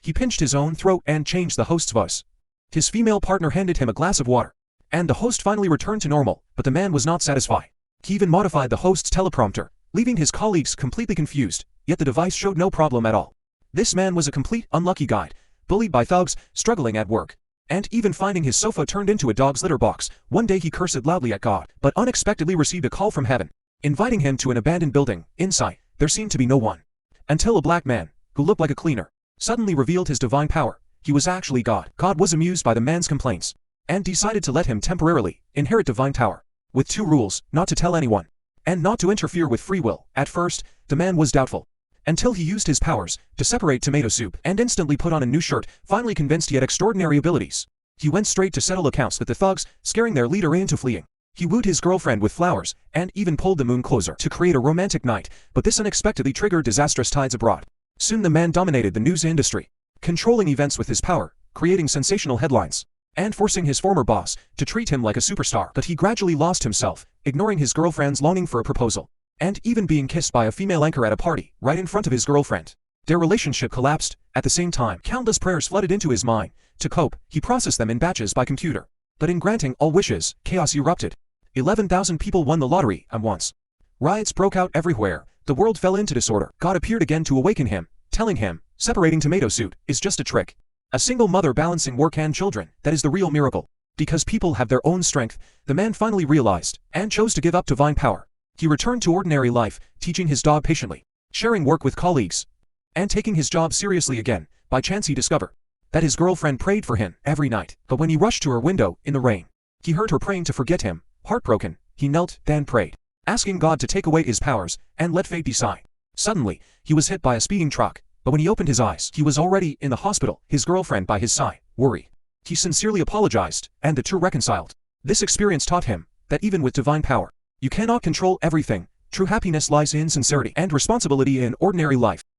He pinched his own throat and changed the host's voice. His female partner handed him a glass of water. And the host finally returned to normal, but the man was not satisfied. He even modified the host's teleprompter, leaving his colleagues completely confused, yet the device showed no problem at all. This man was a complete unlucky guy, bullied by thugs, struggling at work, and even finding his sofa turned into a dog's litter box. One day he cursed loudly at God, but unexpectedly received a call from heaven, inviting him to an abandoned building. Inside, there seemed to be no one. Until a black man, who looked like a cleaner, suddenly revealed his divine power. He was actually God. God was amused by the man's complaints, and decided to let him temporarily inherit divine power, with two rules: not to tell anyone, and not to interfere with free will. At first, the man was doubtful, until he used his powers to separate tomato soup and instantly put on a new shirt. Finally convinced he had extraordinary abilities, he went straight to settle accounts with the thugs, scaring their leader into fleeing. He wooed his girlfriend with flowers, and even pulled the moon closer to create a romantic night, but this unexpectedly triggered disastrous tides abroad. Soon the man dominated the news industry, controlling events with his power, creating sensational headlines, and forcing his former boss to treat him like a superstar. But he gradually lost himself, ignoring his girlfriend's longing for a proposal, and even being kissed by a female anchor at a party, right in front of his girlfriend. Their relationship collapsed. At the same time, countless prayers flooded into his mind. To cope, he processed them in batches by computer. But in granting all wishes, chaos erupted. 11,000 people won the lottery at once. Riots broke out everywhere. The world fell into disorder. God appeared again to awaken him, telling him, separating tomato soup is just a trick. A single mother balancing work and children, that is the real miracle. Because people have their own strength, the man finally realized, and chose to give up divine power. He returned to ordinary life, teaching his dog patiently, sharing work with colleagues, and taking his job seriously again. By chance he discovered that his girlfriend prayed for him every night. But when he rushed to her window in the rain, he heard her praying to forget him. Heartbroken, he knelt, then prayed, asking God to take away his powers and let fate decide. Suddenly, he was hit by a speeding truck, but when he opened his eyes, he was already in the hospital, his girlfriend by his side, worried. He sincerely apologized, and the two reconciled. This experience taught him that even with divine power, you cannot control everything. True happiness lies in sincerity and responsibility in ordinary life.